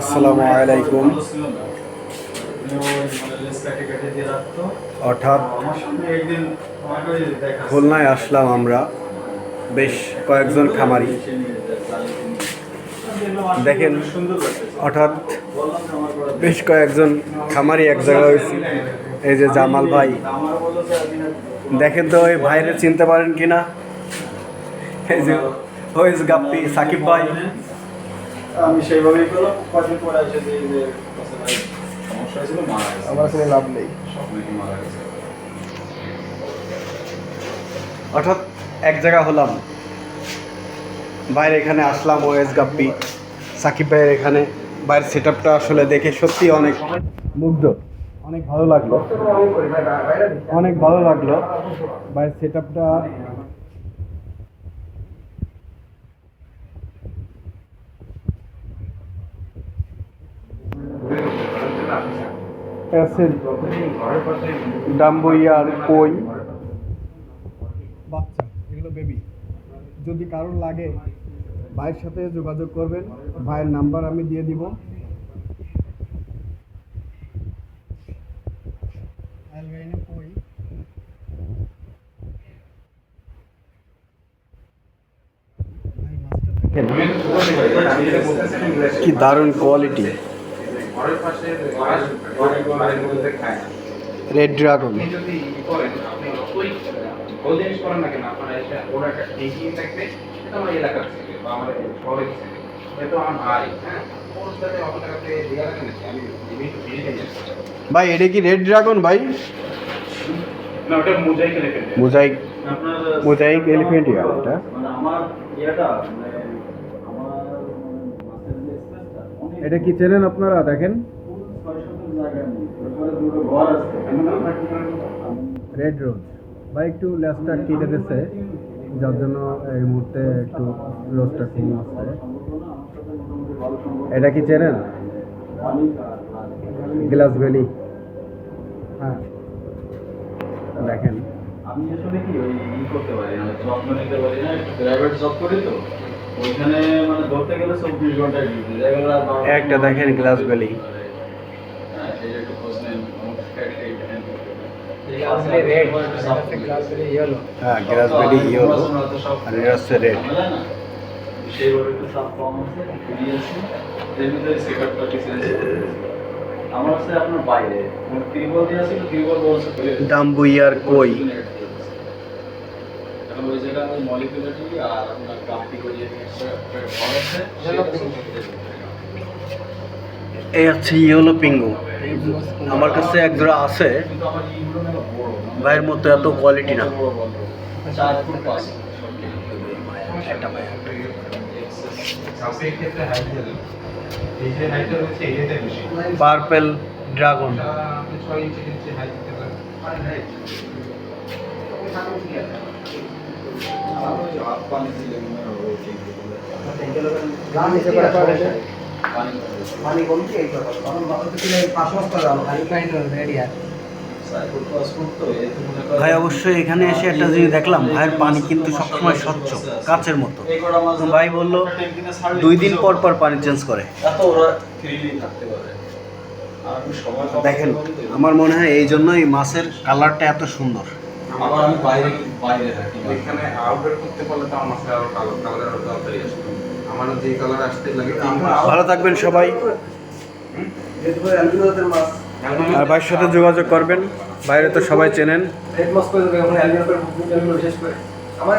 আসসালামু আলাইকুম। হঠাৎ খুলনায় আসলাম আমরা, বেশ কয়েকজন খামারি। দেখেন, হঠাৎ বেশ কয়েকজন খামারি এক জায়গায় হয়েছি। এই যে জামাল ভাই, দেখেন তো ওই ভাইরে চিনতে পারেন কিনা? এই যে ওইস গাপ্পি সাকিব ভাই। আমি সেইভাবেই করলাম। কদিন পরে এসে যে সমস্যা হয়েছিল, মারা গেছে। আমার কোনো লাভ নেই, সবাইকে মারা গেছে। হঠাৎ এক জায়গা হলাম, বাইরে এখানে আসলাম। ওএস গাপ্পি সাকিব ভাইয়ের এখানে বাইরের সেট আপটা আসলে দেখে সত্যি অনেক মুগ্ধ, অনেক ভালো লাগলো, অনেক ভালো লাগলো বাইরের সেট আপটা। ডাম্বুইয়ার কই বাচ্চা, এগুলো বেবি। যদি কারোর লাগে ভাইয়ের সাথে যোগাযোগ করবেন, ভাইয়ের নাম্বার আমি দিয়ে দিব। কি দারুণ কোয়ালিটি, রেড ড্রাগন। ভাই এটা কি রেড ড্রাগন ভাই? না, ওটা mosaic elephant. Mosaic, mosaic elephant ইয়ার এটা। এটা কি চেনেন আপনারা? দেখেন, রেড রোজ ভাই একটু লেজটা কেটে দিচ্ছে, যার জন্য এই মুহূর্তে একটু রোজটা কম আসছে। এটা কি চেনেন? Glass valley. হ্যাঁ, দেখেন আমি আসলে কি ওই করতে পারি না, যত্ন নিতে পারি না, প্রাইভেট জব করি তো ওইখানে মানে ধরতে গেলে 24 ঘন্টা ডিউটি একটা দেখেন গ্লাস ভ্যালি। হ্যাঁ, এই একটু খোঁজ নেন। হ্যাঁ, গ্লাস ভ্যালি ইয়েলো আর এটা হচ্ছে রেড। সেইভাবে একটু সাপ কম আছে, ফ্রি আছে, এর ভিতরে সেটআপটা কিছু আছে। আমার হচ্ছে আপনার বাইরে ত্রিবল দিয়ে আছে, ত্রিবল বলছে ডাম্বুইয়ার কই। এখন ওই জায়গায় আমি মলিকুলারিটি আর আপনার গাম্পি করিয়ে নিয়ে আছে। এই হচ্ছে ইয়েলো পিঙ্গু। আমার কাছে এক জোড়া আছে, ভাইয়ের মতো এত কোয়ালিটি না। 4 ফুট 5 একটা ভাই পার্পেল ড্রাগন। ভাই অবশ্যই এখানে এসে একটা জিনিস দেখলাম, ভাইয়ের পানি কিন্তু সবসময় স্বচ্ছ কাচের মতো। ভাই বললো 2 দিন পর পর পানি চেঞ্জ করে। দেখেন, আমার মনে হয় এই জন্যই মাছের কালারটা এত সুন্দর। আমি বাইরে বাইরে থাকি, এখানে আউটডোর করতে পারলে তো আমার আরো কালার তাড়াতাড়ি আসবে। আমার যে কালার আসতে লাগে। ভালো থাকবেন সবাই, আর ভাইয়ের সাথে যোগাযোগ করবেন। বাইরে তো সবাই চেনেন। আমার